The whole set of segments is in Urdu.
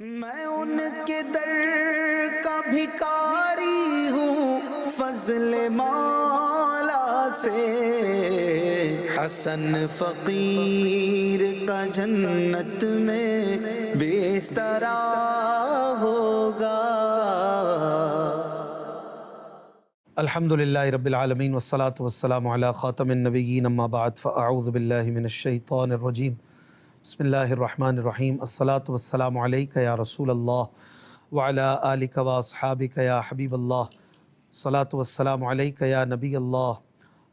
میں ان کے در کا بھکاری ہوں فضل مولا سے، حسن فقیر کا جنت میں بستر ہوگا۔ الحمدللہ رب العالمین والصلاة والسلام علی خاتم النبیین، اما بعد فاعوذ باللہ من الشیطان الرجیم، بسم اللہ الرحمن الرحیم۔ الصلاة والسلام علیک یا رسول اللہ وعلی آلک واصحابک یا حبیب اللہ، الصلاة والسلام علیک یا نبی اللہ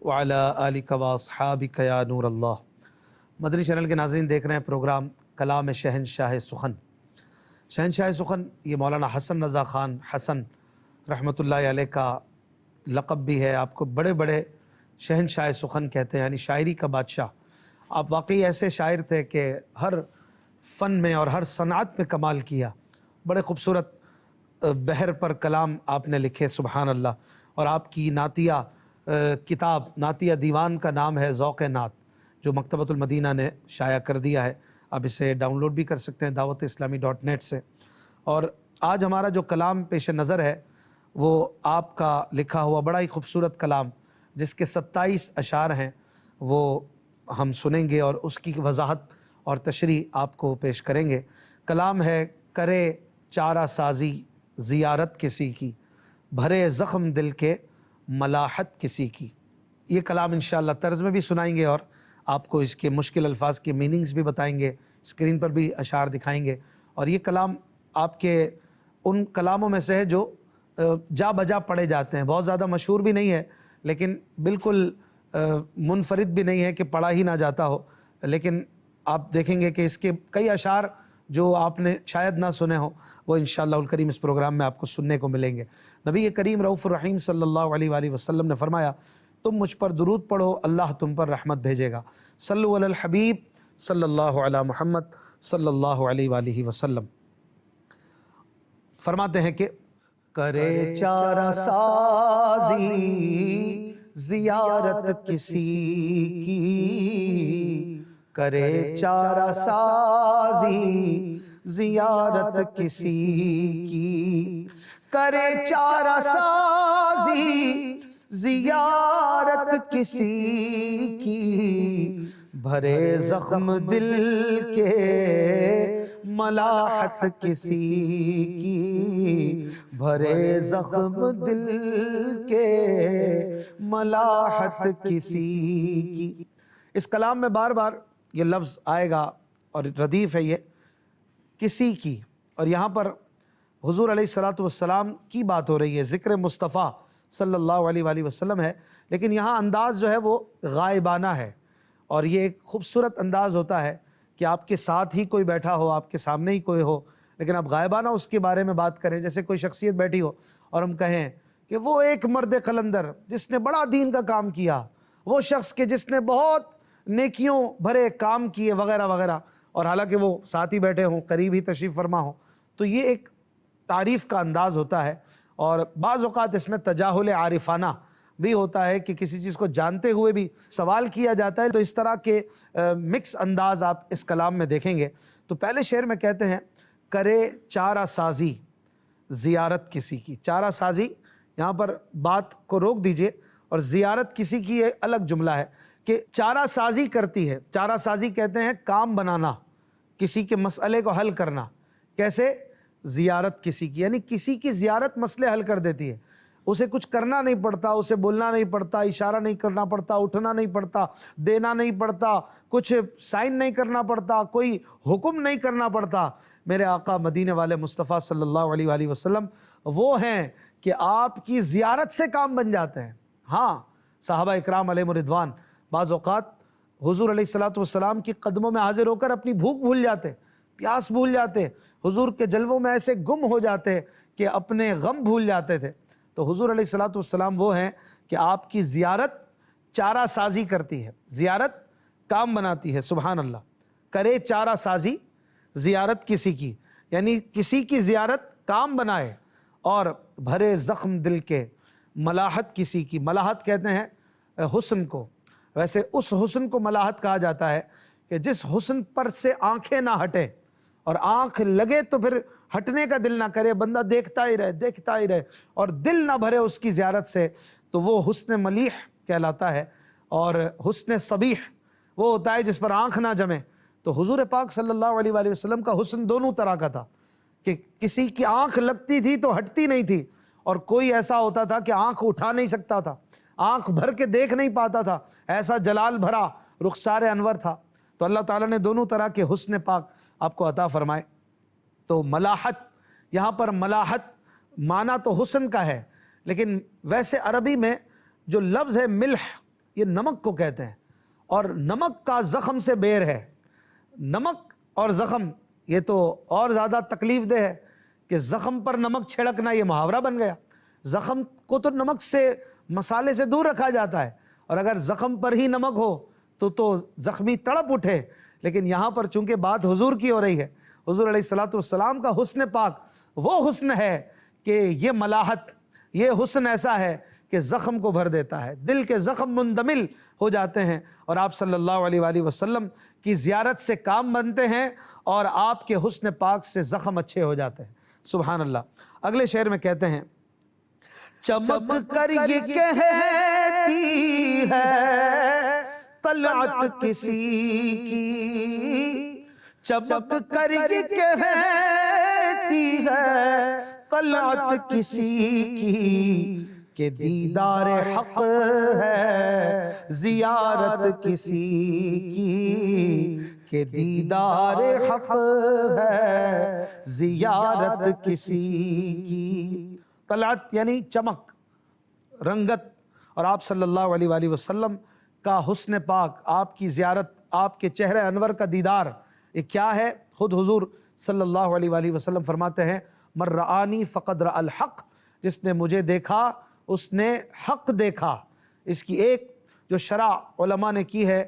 وعلی آلک واصحابک یا نور اللہ۔ مدنی چینل کے ناظرین، دیکھ رہے ہیں پروگرام کلام شہنشاہ سخن۔ شہنشاہ سخن یہ مولانا حسن رضا خان حسن رحمۃ اللہ علیہ کا لقب بھی ہے۔ آپ کو بڑے بڑے شہنشاہ سخن کہتے ہیں، یعنی شاعری کا بادشاہ۔ آپ واقعی ایسے شاعر تھے کہ ہر فن میں اور ہر صنعت میں کمال کیا۔ بڑے خوبصورت بحر پر کلام آپ نے لکھے، سبحان اللہ۔ اور آپ کی نعتیہ کتاب، نعتیہ دیوان کا نام ہے ذوق نعت، جو مکتبۃ المدینہ نے شائع کر دیا ہے۔ آپ اسے ڈاؤن لوڈ بھی کر سکتے ہیں dawat-islami.net سے۔ اور آج ہمارا جو کلام پیش نظر ہے وہ آپ کا لکھا ہوا بڑا ہی خوبصورت کلام، جس کے 27 اشعار ہیں، وہ ہم سنیں گے اور اس کی وضاحت اور تشریح آپ کو پیش کریں گے۔ کلام ہے: کرے چارہ سازی زیارت کسی کی، بھرے زخم دل کے ملاحت کسی کی۔ یہ کلام انشاءاللہ طرز میں بھی سنائیں گے اور آپ کو اس کے مشکل الفاظ کے میننگز بھی بتائیں گے، اسکرین پر بھی اشعار دکھائیں گے۔ اور یہ کلام آپ کے ان کلاموں میں سے ہے جو جا بجا پڑھے جاتے ہیں، بہت زیادہ مشہور بھی نہیں ہے، لیکن بالکل منفرد بھی نہیں ہے کہ پڑھا ہی نہ جاتا ہو۔ لیکن آپ دیکھیں گے کہ اس کے کئی اشعار جو آپ نے شاید نہ سنے ہوں، وہ انشاءاللہ الکریم اس پروگرام میں آپ کو سننے کو ملیں گے۔ نبی کریم رؤوف الرحیم صلی اللہ علیہ وآلہ وسلم نے فرمایا، تم مجھ پر درود پڑھو، اللہ تم پر رحمت بھیجے گا۔ صلو علی الحبیب صلی اللہ علی محمد صلی اللہ علیہ وآلہ وسلم۔ فرماتے ہیں کہ کرے چارہ سازی زیارت کسی کی، کرے چارہ سازی زیارت کسی کی، کرے چارہ سازی زیارت کسی کی، بھرے زخم دل کے ملاحت کسی کی، بھرے زخم دل کے ملاحت کسی کی۔ اس کلام میں بار بار یہ لفظ آئے گا اور ردیف ہے یہ کسی کی، اور یہاں پر حضور علیہ السلام کی بات ہو رہی ہے، ذکر مصطفیٰ صلی اللہ علیہ وآلہ وسلم ہے، لیکن یہاں انداز جو ہے وہ غائبانہ ہے۔ اور یہ ایک خوبصورت انداز ہوتا ہے کہ آپ کے ساتھ ہی کوئی بیٹھا ہو، آپ کے سامنے ہی کوئی ہو، لیکن آپ غائبانہ اس کے بارے میں بات کریں۔ جیسے کوئی شخصیت بیٹھی ہو اور ہم کہیں کہ وہ ایک مرد قلندر جس نے بڑا دین کا کام کیا، وہ شخص کہ جس نے بہت نیکیوں بھرے کام کیے وغیرہ وغیرہ، اور حالانکہ وہ ساتھ ہی بیٹھے ہوں، قریب ہی تشریف فرما ہوں، تو یہ ایک تعریف کا انداز ہوتا ہے۔ اور بعض اوقات اس میں تجاہل عارفانہ بھی ہوتا ہے کہ کسی چیز کو جانتے ہوئے بھی سوال کیا جاتا ہے، تو اس طرح کے مکس انداز آپ اس کلام میں دیکھیں گے۔ تو پہلے شعر میں کہتے ہیں، کرے چارہ سازی زیارت کسی کی۔ چارہ سازی، یہاں پر بات کو روک دیجئے، اور زیارت کسی کی یہ الگ جملہ ہے کہ چارہ سازی کرتی ہے۔ چارہ سازی کہتے ہیں کام بنانا، کسی کے مسئلے کو حل کرنا۔ کیسے؟ زیارت کسی کی، یعنی کسی کی زیارت مسئلے حل کر دیتی ہے۔ اسے کچھ کرنا نہیں پڑتا، اسے بولنا نہیں پڑتا، اشارہ نہیں کرنا پڑتا، اٹھنا نہیں پڑتا، دینا نہیں پڑتا، کچھ سائن نہیں کرنا پڑتا، کوئی حکم نہیں کرنا پڑتا۔ میرے آقا مدینے والے مصطفیٰ صلی اللہ علیہ وآلہ وسلم وہ ہیں کہ آپ کی زیارت سے کام بن جاتے ہیں۔ ہاں، صحابہ اکرام علیہم رضوان بعض اوقات حضور علیہ السلام کی قدموں میں حاضر ہو کر اپنی بھوک بھول جاتے، پیاس بھول جاتے، حضور کے جلووں میں ایسے گم ہو جاتے کہ اپنے غم بھول جاتے تھے۔ تو حضور علیہ السلام وہ ہیں کہ آپ کی زیارت چارہ سازی کرتی ہے، زیارت کام بناتی ہے۔ سبحان اللہ۔ کرے چارہ سازی زیارت کسی کی، یعنی کسی کی زیارت کام بنائے، اور بھرے زخم دل کے ملاحت کسی کی۔ ملاحت کہتے ہیں حسن کو، ویسے اس حسن کو ملاحت کہا جاتا ہے کہ جس حسن پر سے آنکھیں نہ ہٹیں، اور آنکھ لگے تو پھر ہٹنے کا دل نہ کرے، بندہ دیکھتا ہی رہے اور دل نہ بھرے اس کی زیارت سے، تو وہ حسن ملیح کہلاتا ہے۔ اور حسن صبیح وہ ہوتا ہے جس پر آنکھ نہ جمے۔ تو حضور پاک صلی اللہ علیہ وآلہ وسلم کا حسن دونوں طرح کا تھا کہ کسی کی آنکھ لگتی تھی تو ہٹتی نہیں تھی، اور کوئی ایسا ہوتا تھا کہ آنکھ اٹھا نہیں سکتا تھا، آنکھ بھر کے دیکھ نہیں پاتا تھا، ایسا جلال بھرا رخسار انور تھا۔ تو اللہ تعالیٰ نے دونوں طرح کے حسن پاک آپ کو عطا فرمائے۔ تو ملاحت، یہاں پر ملاحت معنی تو حسن کا ہے، لیکن ویسے عربی میں جو لفظ ہے ملح، یہ نمک کو کہتے ہیں، اور نمک کا زخم سے بیر ہے۔ نمک اور زخم یہ تو اور زیادہ تکلیف دہ ہے کہ زخم پر نمک چھڑکنا، یہ محاورہ بن گیا۔ زخم کو تو نمک سے، مسالے سے دور رکھا جاتا ہے، اور اگر زخم پر ہی نمک ہو تو زخمی تڑپ اٹھے۔ لیکن یہاں پر چونکہ بات حضور کی ہو رہی ہے، حضور علیہ الصلوۃ والسلام کا حسن پاک وہ حسن ہے کہ یہ ملاحت، یہ حسن ایسا ہے کہ زخم کو بھر دیتا ہے، دل کے زخم مندمل ہو جاتے ہیں، اور آپ صلی اللہ علیہ وآلہ وسلم کی زیارت سے کام بنتے ہیں، اور آپ کے حسن پاک سے زخم اچھے ہو جاتے ہیں۔ سبحان اللہ۔ اگلے شعر میں کہتے ہیں، چمک کر یہ کہتی ہے طلعت کسی کی، چمک کر یہ کہتی ہے طلعت کسی کی، کہ دیدار حق ہے زیارت کسی کی، کہ دیدار حق ہے زیارت کسی کی۔ طلعت یعنی چمک، رنگت، اور آپ صلی اللہ علیہ وآلہ وسلم کا حسن پاک، آپ کی زیارت، آپ کے چہرے انور کا دیدار، یہ کیا ہے؟ خود حضور صلی اللہ علیہ وآلہ وسلم فرماتے ہیں، من رآنی فقد رأى الحق، جس نے مجھے دیکھا اس نے حق دیکھا۔ اس کی ایک جو شرح علماء نے کی ہے،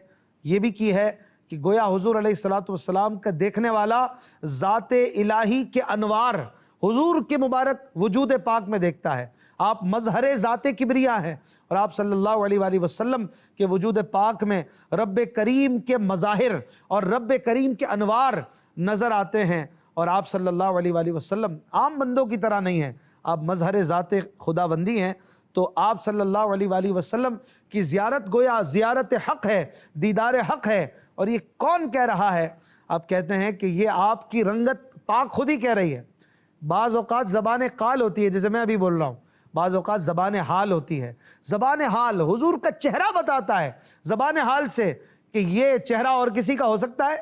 یہ بھی کی ہے کہ گویا حضور علیہ الصلوۃ والسلام کا دیکھنے والا ذات الہی کے انوار حضور کے مبارک وجود پاک میں دیکھتا ہے۔ آپ مظہر ذات کبریا ہیں، اور آپ صلی اللہ علیہ وآلہ وسلم کے وجود پاک میں رب کریم کے مظاہر اور رب کریم کے انوار نظر آتے ہیں، اور آپ صلی اللہ علیہ وآلہ وسلم عام بندوں کی طرح نہیں ہیں، آپ مظہر ذات خدا بندی ہیں۔ تو آپ صلی اللہ علیہ وآلہ وسلم کی زیارت گویا زیارت حق ہے، دیدار حق ہے۔ اور یہ کون کہہ رہا ہے؟ آپ کہتے ہیں کہ یہ آپ کی رنگت پاک خود ہی کہہ رہی ہے۔ بعض اوقات زبان قال ہوتی ہے، جیسے میں ابھی بول رہا ہوں، بعض اوقات زبان حال ہوتی ہے۔ زبان حال حضور کا چہرہ بتاتا ہے زبان حال سے کہ یہ چہرہ اور کسی کا ہو سکتا ہے،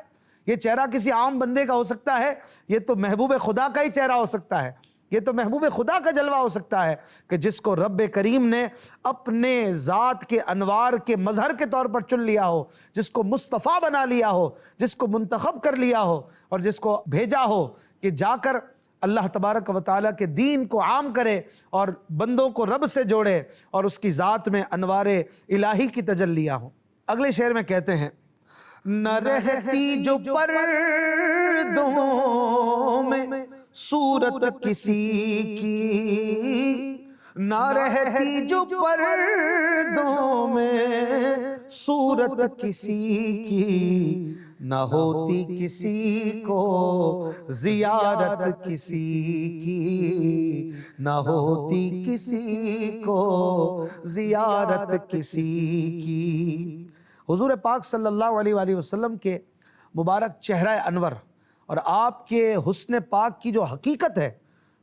یہ چہرہ کسی عام بندے کا ہو سکتا ہے، یہ تو محبوب خدا کا ہی چہرہ ہو سکتا ہے، یہ تو محبوب خدا کا جلوہ ہو سکتا ہے کہ جس کو رب کریم نے اپنے ذات کے انوار کے مظہر کے طور پر چن لیا ہو، جس کو مصطفیٰ بنا لیا ہو، جس کو منتخب کر لیا ہو، اور جس کو بھیجا ہو کہ جا کر اللہ تبارک و تعالیٰ کے دین کو عام کرے اور بندوں کو رب سے جوڑے، اور اس کی ذات میں انوار الہی کی تجلیاں ہوں۔ اگلے شعر میں کہتے ہیں، نہ رہتی جو پردوں میں صورت کسی کی، نہ رہتی جو پردوں میں صورت کسی کی، نہ ہوتی کسی کو زیارت کسی کی، نہ ہوتی کسی کو زیارت کسی کی۔ حضور پاک صلی اللہ علیہ وآلہ وسلم کے مبارک چہرہ انور اور آپ کے حسن پاک کی جو حقیقت ہے،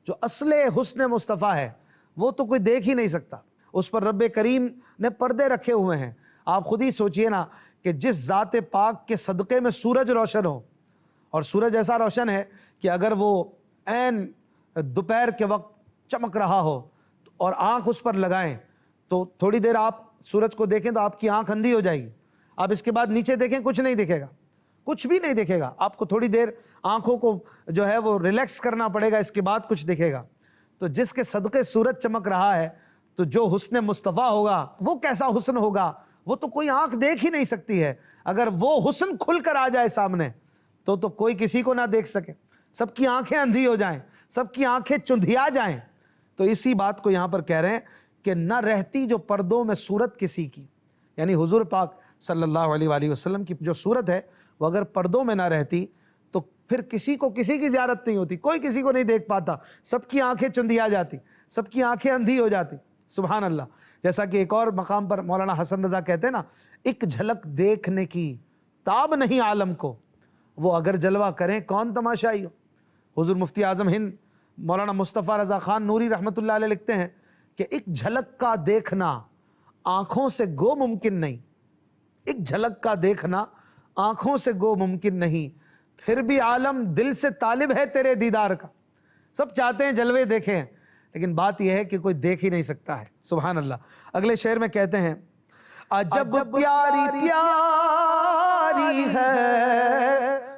جو اصل حسن مصطفیٰ ہے، وہ تو کوئی دیکھ ہی نہیں سکتا۔ اس پر رب کریم نے پردے رکھے ہوئے ہیں۔ آپ خود ہی سوچئے نا کہ جس ذات پاک کے صدقے میں سورج روشن ہو، اور سورج ایسا روشن ہے کہ اگر وہ عین دوپہر کے وقت چمک رہا ہو اور آنکھ اس پر لگائیں تو تھوڑی دیر آپ سورج کو دیکھیں تو آپ کی آنکھ اندھی ہو جائے گی، آپ اس کے بعد نیچے دیکھیں کچھ نہیں دکھے گا، کچھ بھی نہیں دکھے گا، آپ کو تھوڑی دیر آنکھوں کو جو ہے وہ ریلیکس کرنا پڑے گا، اس کے بعد کچھ دکھے گا۔ تو جس کے صدقے سورج چمک رہا ہے تو جو حسن مصطفیٰ ہوگا وہ کیسا حسن ہوگا، وہ تو کوئی آنکھ دیکھ ہی نہیں سکتی ہے۔ اگر وہ حسن کھل کر آ جائے سامنے تو کوئی کسی کو نہ دیکھ سکے، سب کی آنکھیں اندھی ہو جائیں، سب کی آنکھیں چندھیا جائیں۔ تو اسی بات کو یہاں پر کہہ رہے ہیں کہ نہ رہتی جو پردوں میں صورت کسی کی، یعنی حضور پاک صلی اللہ علیہ وآلہ وسلم کی جو صورت ہے وہ اگر پردوں میں نہ رہتی تو پھر کسی کو کسی کی زیارت نہیں ہوتی، کوئی کسی کو نہیں دیکھ پاتا، سب کی آنکھیں چندیا جاتی، سب کی آنکھیں اندھی ہو جاتی، سبحان اللہ۔ جیسا کہ ایک اور مقام پر مولانا حسن رضا کہتے ہیں نا، ایک جھلک دیکھنے کی تاب نہیں عالم کو، وہ اگر جلوہ کریں کون تماشائی ہو۔ حضور مفتی اعظم ہند مولانا مصطفیٰ رضا خان نوری رحمۃ اللہ علیہ لکھتے ہیں کہ ایک جھلک کا دیکھنا آنکھوں سے گو ممکن نہیں، ایک جھلک کا دیکھنا آنکھوں سے گو ممکن نہیں، پھر بھی عالم دل سے طالب ہے تیرے دیدار کا۔ سب چاہتے ہیں جلوے دیکھیں، لیکن بات یہ ہے کہ کوئی دیکھ ہی نہیں سکتا ہے، سبحان اللہ۔ اگلے شعر میں کہتے ہیں عجب پیاری پیاری ہے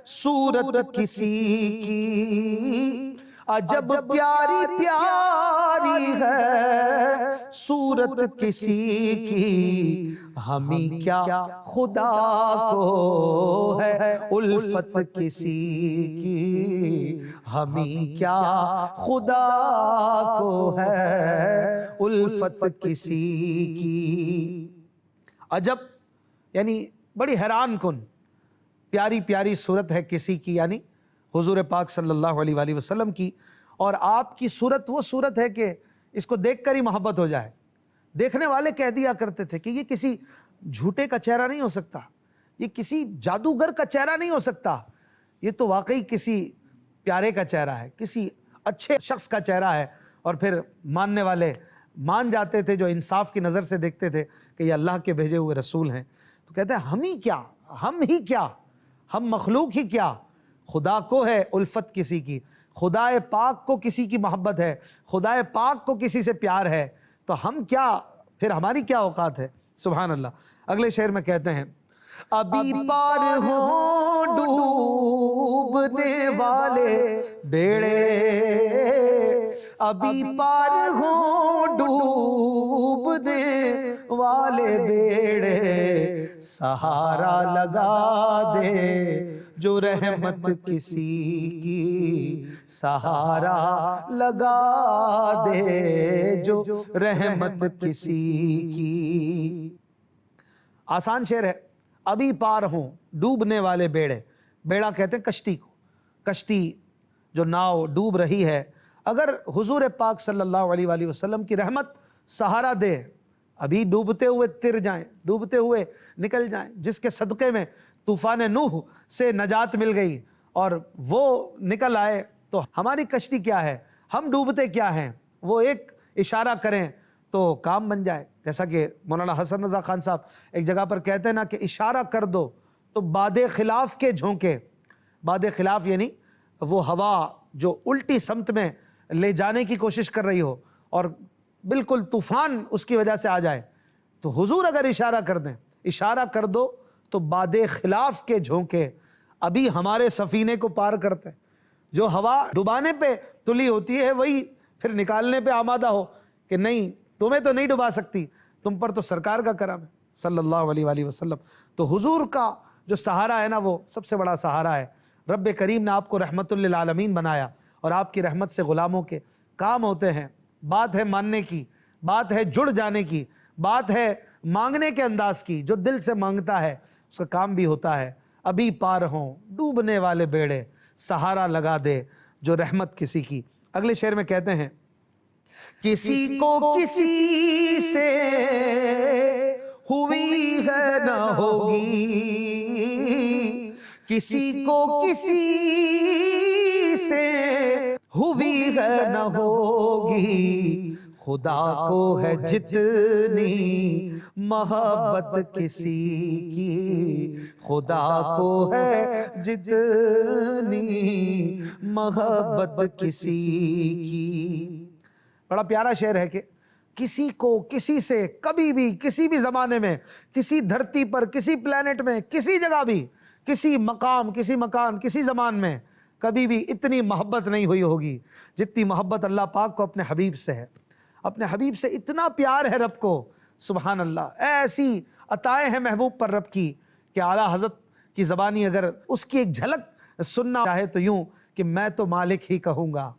صورت کسی کی، عجب پیاری پیاری ہے صورت کسی کی، ہمیں کیا خدا کو ہے الفت کسی کی، ہمیں کیا خدا کو ہے الفت کسی کی۔ عجب یعنی بڑی حیران کن پیاری پیاری صورت ہے کسی کی، یعنی حضور پاک صلی اللہ علیہ وآلہ وسلم کی، اور آپ کی صورت وہ صورت ہے کہ اس کو دیکھ کر ہی محبت ہو جائے۔ دیکھنے والے کہہ دیا کرتے تھے کہ یہ کسی جھوٹے کا چہرہ نہیں ہو سکتا، یہ کسی جادوگر کا چہرہ نہیں ہو سکتا، یہ تو واقعی کسی پیارے کا چہرہ ہے، کسی اچھے شخص کا چہرہ ہے۔ اور پھر ماننے والے مان جاتے تھے، جو انصاف کی نظر سے دیکھتے تھے کہ یہ اللہ کے بھیجے ہوئے رسول ہیں، تو کہتے ہیں ہم ہی کیا، ہم ہی کیا، ہم مخلوق ہی کیا، خدا کو ہے الفت کسی کی، خدا پاک کو کسی کی محبت ہے، خدا پاک کو کسی سے پیار ہے، تو ہم کیا، پھر ہماری کیا اوقات ہے، سبحان اللہ۔ اگلے شعر میں کہتے ہیں ابھی پار ہوں ڈوبنے والے بیڑے، ابھی پار ہوں ڈوبنے والے بیڑے، سہارا لگا دے جو رحمت کسی کی، سہارا لگا دے جو رحمت کسی کی۔ آسان شعر ہے، ابھی پار ہوں ڈوبنے والے بیڑے، بیڑا کہتے ہیں کشتی کو، کشتی جو ناؤ ڈوب رہی ہے، اگر حضور پاک صلی اللہ علیہ وآلہ وسلم کی رحمت سہارا دے، ابھی ڈوبتے ہوئے تر جائیں، ڈوبتے ہوئے نکل جائیں، جس کے صدقے میں طوفان نوح سے نجات مل گئی اور وہ نکل آئے، تو ہماری کشتی کیا ہے، ہم ڈوبتے کیا ہیں، وہ ایک اشارہ کریں تو کام بن جائے۔ جیسا کہ مولانا حسن رضا خان صاحب ایک جگہ پر کہتے ہیں نا کہ اشارہ کر دو تو باد خلاف کے جھونکے، باد خلاف یعنی وہ ہوا جو الٹی سمت میں لے جانے کی کوشش کر رہی ہو اور بالکل طوفان اس کی وجہ سے آ جائے، تو حضور اگر اشارہ کر دیں، اشارہ کر دو تو باد خلاف کے جھونکے ابھی ہمارے سفینے کو پار کرتے ہیں۔ جو ہوا ڈبانے پہ تلی ہوتی ہے وہی پھر نکالنے پہ آمادہ ہو کہ نہیں تمہیں تو نہیں ڈبا سکتی، تم پر تو سرکار کا کرم ہے صلی اللہ علیہ وآلہ وسلم۔ تو حضور کا جو سہارا ہے نا وہ سب سے بڑا سہارا ہے۔ رب کریم نے آپ کو رحمت للعالمین بنایا اور آپ کی رحمت سے غلاموں کے کام ہوتے ہیں۔ بات ہے ماننے کی، بات ہے جڑ جانے کی، بات ہے مانگنے کے انداز کی، جو دل سے مانگتا ہے اس کا کام بھی ہوتا ہے۔ ابھی پار ہوں ڈوبنے والے بیڑے، سہارا لگا دے جو رحمت کسی کی۔ اگلے شعر میں کہتے ہیں کسی کو کسی سے ہوئی ہے نہ ہوگی، کسی کو کسی سے ہوئی ہے نہ ہوگی، خدا کو ہے جتنی محبت کسی کی، خدا کو ہے جتنی محبت کسی کی۔ بڑا پیارا شعر ہے کہ کسی کو کسی سے کبھی بھی کسی بھی زمانے میں کسی دھرتی پر کسی پلانٹ میں کسی جگہ بھی کسی مقام کسی مکان کسی زمان میں کبھی بھی اتنی محبت نہیں ہوئی ہوگی جتنی محبت اللہ پاک کو اپنے حبیب سے ہے۔ اپنے حبیب سے اتنا پیار ہے رب کو، سبحان اللہ، ایسی عطائیں ہیں محبوب پر رب کی کہ اعلیٰ حضرت کی زبانی اگر اس کی ایک جھلک سننا چاہے تو یوں کہ میں تو مالک ہی کہوں گا،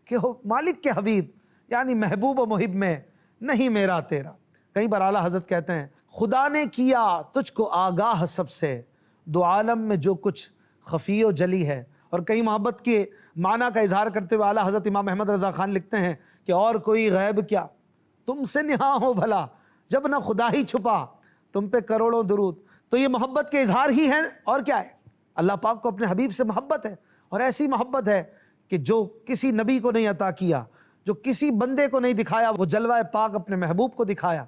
کہ ہو مالک کے حبیب، یعنی محبوب و محب میں نہیں میرا تیرا۔ کہیں پر اعلیٰ حضرت کہتے ہیں خدا نے کیا تجھ کو آگاہ سب سے، دو عالم میں جو کچھ خفی و جلی ہے اور کئی محبت کے معنی کا اظہار کرتے ہوئے اعلیٰ حضرت امام احمد رضا خان لکھتے ہیں کہ اور کوئی غیب کیا تم سے نہاں ہو بھلا، جب نہ خدا ہی چھپا تم پہ کروڑوں درود۔ تو یہ محبت کے اظہار ہی ہیں، اور کیا ہے؟ اللہ پاک کو اپنے حبیب سے محبت ہے، اور ایسی محبت ہے کہ جو کسی نبی کو نہیں عطا کیا، جو کسی بندے کو نہیں دکھایا، وہ جلوہ پاک اپنے محبوب کو دکھایا۔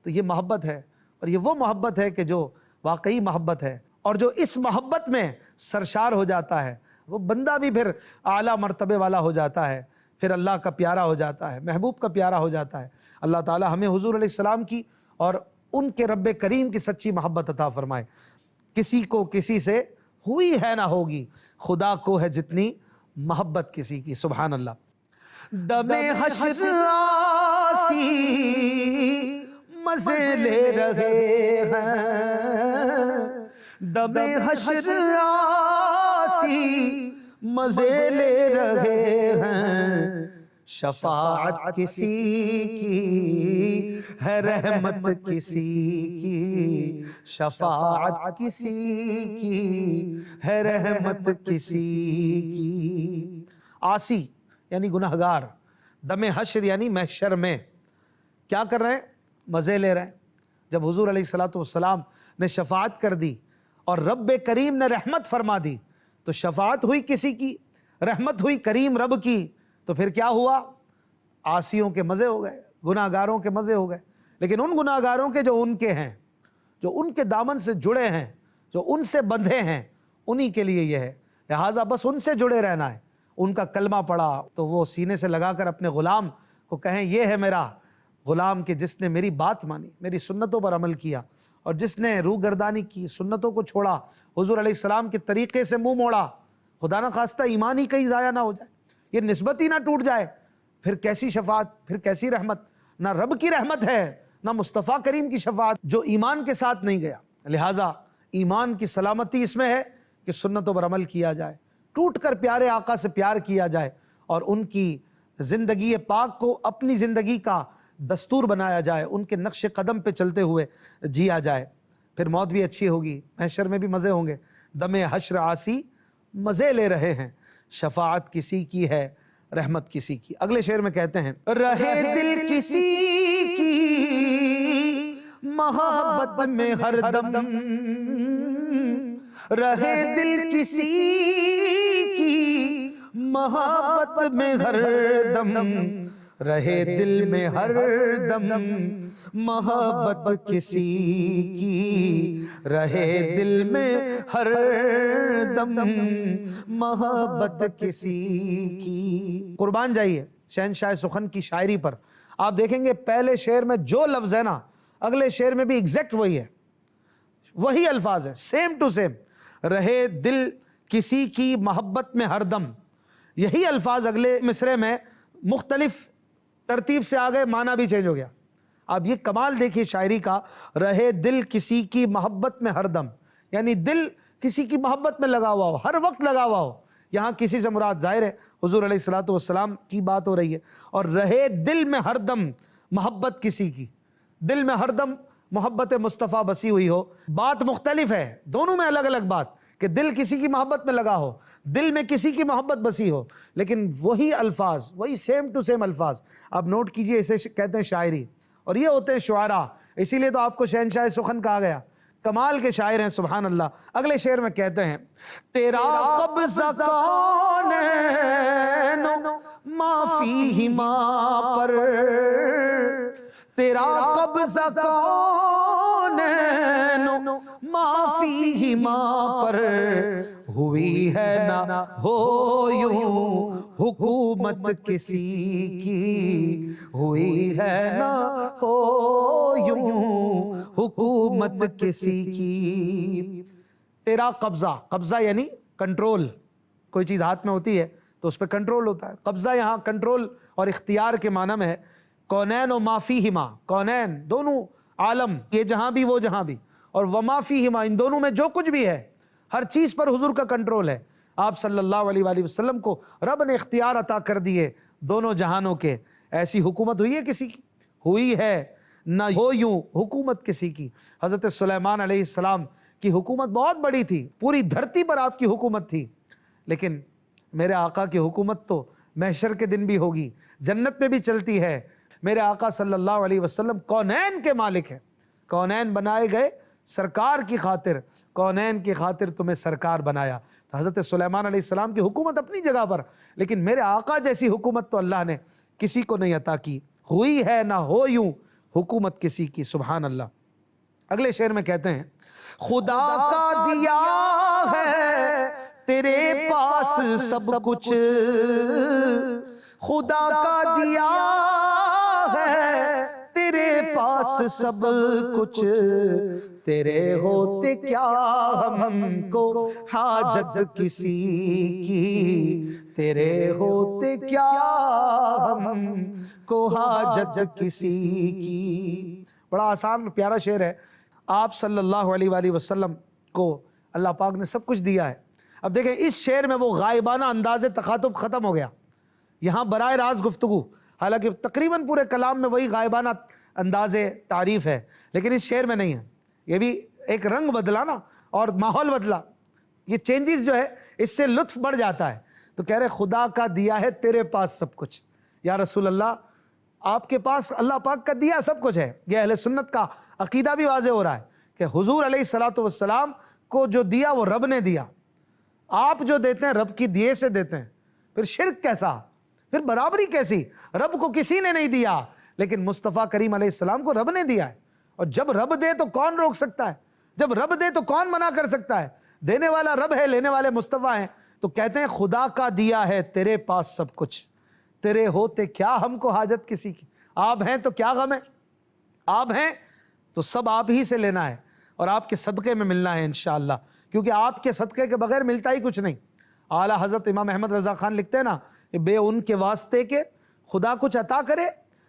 تو یہ محبت ہے، اور یہ وہ محبت ہے کہ جو واقعی محبت ہے، اور جو اس محبت میں سرشار ہو جاتا ہے وہ بندہ بھی پھر اعلیٰ مرتبے والا ہو جاتا ہے، پھر اللہ کا پیارا ہو جاتا ہے، محبوب کا پیارا ہو جاتا ہے۔ اللہ تعالی ہمیں حضور علیہ السلام کی اور ان کے رب کریم کی سچی محبت عطا فرمائے۔ کسی کو کسی سے ہوئی ہے نہ ہوگی، خدا کو ہے جتنی محبت کسی کی۔ سبحان اللہ۔ دم حشر آسی مزے لے رہے ہیں، دم حشر آسی مزے لے رہے ہیں، شفاعت کسی کی ہے رحمت کسی کی، شفاعت کسی کی ہے رحمت کسی کی۔ آسی یعنی گناہگار، دم حشر یعنی محشر میں کیا کر رہے ہیں؟ مزے لے رہے ہیں۔ جب حضور علیہ السلام نے شفاعت کر دی اور رب کریم نے رحمت فرما دی، تو شفاعت ہوئی کسی کی، رحمت ہوئی کریم رب کی، تو پھر کیا ہوا؟ عاصیوں کے مزے ہو گئے، گناہگاروں کے مزے ہو گئے۔ لیکن ان گناہگاروں کے جو ان کے ہیں، جو ان کے دامن سے جڑے ہیں، جو ان سے بندھے ہیں، انہی کے لیے یہ ہے۔ لہٰذا بس ان سے جڑے رہنا ہے۔ ان کا کلمہ پڑھا تو وہ سینے سے لگا کر اپنے غلام کو کہیں یہ ہے میرا غلام کہ جس نے میری بات مانی، میری سنتوں پر عمل کیا، اور جس نے روح گردانی کی، سنتوں کو چھوڑا، حضور علیہ السلام کے طریقے سے منہ موڑا، خدا نہ خواستہ ایمان ہی کہیں ضائع نہ ہو جائے، یہ نسبت ہی نہ ٹوٹ جائے، پھر کیسی شفاعت، پھر کیسی رحمت؟ نہ رب کی رحمت ہے، نہ مصطفیٰ کریم کی شفاعت جو ایمان کے ساتھ نہیں گیا۔ لہٰذا ایمان کی سلامتی اس میں ہے کہ سنتوں پر عمل کیا جائے، ٹوٹ کر پیارے آقا سے پیار کیا جائے، اور ان کی زندگی پاک کو اپنی زندگی کا دستور بنایا جائے، ان کے نقش قدم پہ چلتے ہوئے جیا جائے، پھر موت بھی اچھی ہوگی، محشر میں بھی مزے ہوں گے۔ دم حشر آسی مزے لے رہے ہیں، شفاعت کسی کی ہے رحمت کسی کی۔ اگلے شعر میں کہتے ہیں رہے دل کسی کی محبت میں ہر دم، رہے دل کسی کی محبت میں ہر دم، رہے دل میں ہر دم محبت کسی کی، رہے دل میں ہر دم محبت کسی کی۔ قربان جائیے شہنشاہ سخن کی شاعری پر، آپ دیکھیں گے پہلے شعر میں جو لفظ ہے نا، اگلے شعر میں بھی ایگزیکٹ وہی ہے، وہی الفاظ ہے، سیم ٹو سیم۔ رہے دل کسی کی محبت میں ہر دم، یہی الفاظ اگلے مصرے میں مختلف ترتیب سے آگئے، معنی بھی چینج ہو گیا۔ اب یہ کمال دیکھیے شاعری کا، رہے دل کسی کی محبت میں ہر دم، یعنی دل کسی کی محبت میں لگا ہوا ہو، ہر وقت لگا ہوا ہو۔ یہاں کسی سے مراد ظاہر ہے حضور علیہ السلام کی بات ہو رہی ہے، اور رہے دل میں ہر دم محبت کسی کی، دل میں ہر دم محبت مصطفیٰ بسی ہوئی ہو۔ بات مختلف ہے، دونوں میں الگ الگ بات، کہ دل کسی کی محبت میں لگا ہو، دل میں کسی کی محبت بسی ہو، لیکن وہی الفاظ، وہی سیم ٹو سیم الفاظ۔ آپ نوٹ کیجئے، اسے کہتے ہیں شاعری، اور یہ ہوتے ہیں شعراء، اسی لیے تو آپ کو شہنشاہ سخن کہا گیا، کمال کے شاعر ہیں، سبحان اللہ۔ اگلے شعر میں کہتے ہیں تیرا قبضہ کونین ما فیہما پر، تیرا قبضہ کونین ما فیہما پر، ہوئی ہے نہ ہو یوں حکومت کسی کی، ہوئی ہے نہ ہو یوں حکومت کسی کی۔ تیرا قبضہ، قبضہ یعنی کنٹرول، کوئی چیز ہاتھ میں ہوتی ہے تو اس پہ کنٹرول ہوتا ہے۔ قبضہ یہاں کنٹرول اور اختیار کے معنی میں ہے۔ کونین و ما فیہما، کونین دونوں عالم، یہ جہاں بھی وہ جہاں بھی، اور وما فیہما ان دونوں میں جو کچھ بھی ہے، ہر چیز پر حضور کا کنٹرول ہے۔ آپ صلی اللہ علیہ وآلہ وسلم کو رب نے اختیار عطا کر دیے دونوں جہانوں کے۔ ایسی حکومت ہوئی ہے کسی کی؟ ہوئی ہے نہ ہو یوں حکومت کسی کی۔ حضرت سلیمان علیہ السلام کی حکومت بہت بڑی تھی، پوری دھرتی پر آپ کی حکومت تھی، لیکن میرے آقا کی حکومت تو محشر کے دن بھی ہوگی، جنت میں بھی چلتی ہے۔ میرے آقا صلی اللہ علیہ وسلم کونین کے مالک ہیں، کونین بنائے گئے سرکار کی خاطر، کونین کی خاطر تمہیں سرکار بنایا۔ تو حضرت سلیمان علیہ السلام کی حکومت اپنی جگہ پر، لیکن میرے آقا جیسی حکومت تو اللہ نے کسی کو نہیں عطا کی، ہوئی ہے نہ ہو یوں حکومت کسی کی، سبحان اللہ۔ اگلے شعر میں کہتے ہیں خدا کا دیا ہے تیرے پاس سب کچھ، خدا کا دیا ہے تیرے پاس سب کچھ، تیرے ہوتے کیا ہم کو حاجت کسی کی، تیرے ہوتے کیا ہم کو حاجت کسی کی۔ بڑا آسان پیارا شعر ہے۔ آپ صلی اللہ علیہ وآلہ وسلم کو اللہ پاک نے سب کچھ دیا ہے۔ اب دیکھیں اس شعر میں وہ غائبانہ انداز تخاطب ختم ہو گیا، یہاں براہ راست گفتگو، حالانکہ تقریباً پورے کلام میں وہی غائبانہ انداز تعریف ہے، لیکن اس شعر میں نہیں ہے۔ یہ بھی ایک رنگ بدلا نا اور ماحول بدلا، یہ چینجز جو ہے اس سے لطف بڑھ جاتا ہے۔ تو کہہ رہے خدا کا دیا ہے تیرے پاس سب کچھ، یا رسول اللہ آپ کے پاس اللہ پاک کا دیا سب کچھ ہے۔ یہ اہل سنت کا عقیدہ بھی واضح ہو رہا ہے کہ حضور علیہ الصلوۃ والسلام کو جو دیا وہ رب نے دیا، آپ جو دیتے ہیں رب کی دیے سے دیتے ہیں، پھر شرک کیسا، پھر برابری کیسی؟ رب کو کسی نے نہیں دیا لیکن مصطفیٰ کریم علیہ السلام کو رب نے دیا ہے، اور جب رب دے تو کون روک سکتا ہے؟ جب رب دے تو کون منع کر سکتا ہے؟ دینے والا رب ہے، لینے والے مصطفیٰ ہیں۔ تو کہتے ہیں خدا کا دیا ہے تیرے پاس سب کچھ، تیرے ہوتے کیا ہم کو حاجت کسی کی، آپ ہیں تو کیا غم ہے، آپ ہیں تو سب آپ ہی سے لینا ہے اور آپ کے صدقے میں ملنا ہے انشاءاللہ، کیونکہ آپ کے صدقے کے بغیر ملتا ہی کچھ نہیں۔ اعلیٰ حضرت امام احمد رضا خان لکھتے ہیں نا، بے ان کے واسطے کے خدا کچھ عطا کرے،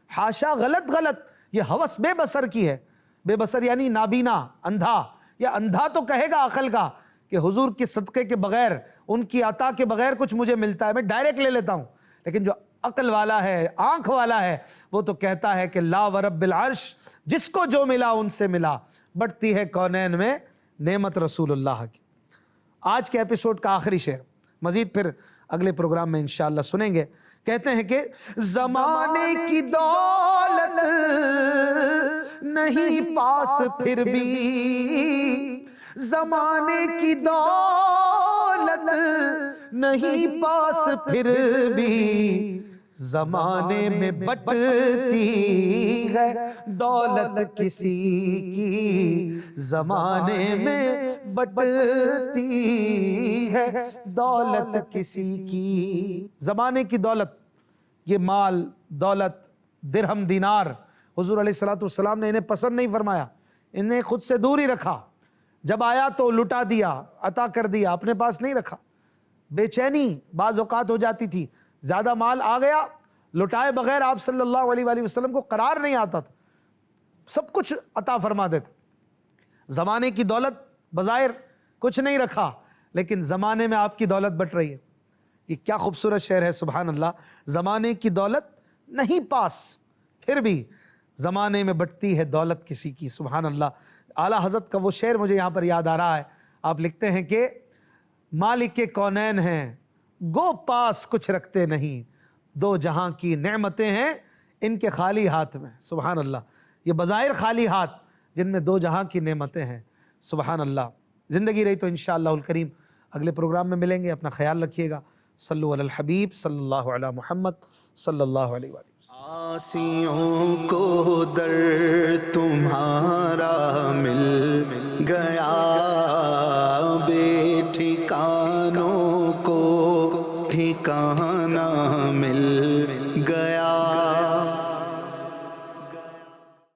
حاشا غلط یہ ہوس بے بصر کی ہے۔ بے بصر یعنی نابینا، اندھا، یا اندھا تو کہے گا عقل کا کہ حضور کے صدقے کے بغیر، ان کی عطا کے بغیر کچھ مجھے ملتا ہے، میں ڈائریکٹ لے لیتا ہوں۔ لیکن جو عقل والا ہے، آنکھ والا ہے، وہ تو کہتا ہے کہ لا ورب العرش، جس کو جو ملا ان سے ملا، بڑھتی ہے کونین میں نعمت رسول اللہ کی۔ آج کے ایپیسوڈ کا آخری شعر، مزید پھر اگلے پروگرام میں انشاءاللہ سنیں گے۔ کہتے ہیں کہ زمانے کی دولت نہیں پاس پھر بھی، زمانے کی دولت نہیں پاس پھر بھی، زمانے میں بٹتی ہے دولت کسی کی، زمانے میں بٹتی ہے دولت کسی کی۔ زمانے کی دولت، یہ مال، دولت، درہم، دینار، حضور علیہ الصلوۃ والسلام نے انہیں پسند نہیں فرمایا، انہیں خود سے دور ہی رکھا۔ جب آیا تو لٹا دیا، عطا کر دیا، اپنے پاس نہیں رکھا۔ بے چینی بعض اوقات ہو جاتی تھی، زیادہ مال آ گیا، لٹائے بغیر آپ صلی اللہ علیہ وآلہ وسلم کو قرار نہیں آتا تھا، سب کچھ عطا فرما دیتے۔ زمانے کی دولت بظاہر کچھ نہیں رکھا، لیکن زمانے میں آپ کی دولت بٹ رہی ہے۔ یہ کیا خوبصورت شعر ہے، سبحان اللہ۔ زمانے کی دولت نہیں پاس پھر بھی، زمانے میں بٹتی ہے دولت کسی کی، سبحان اللہ۔ اعلیٰ حضرت کا وہ شعر مجھے یہاں پر یاد آ رہا ہے، آپ لکھتے ہیں کہ مالک کونین ہیں گو پاس کچھ رکھتے نہیں، دو جہاں کی نعمتیں ہیں ان کے خالی ہاتھ میں، سبحان اللہ۔ یہ بظاہر خالی ہاتھ جن میں دو جہاں کی نعمتیں ہیں، سبحان اللہ۔ زندگی رہی تو انشاءاللہ الکریم اگلے پروگرام میں ملیں گے، اپنا خیال رکھیے گا۔ صلو علی الحبیب صلی اللہ علی محمد صلی اللہ علیہ وآلہ وسلم۔ آسیوں کو در تمہارا مل گیا، بے ٹھکانوں کو ٹھکانہ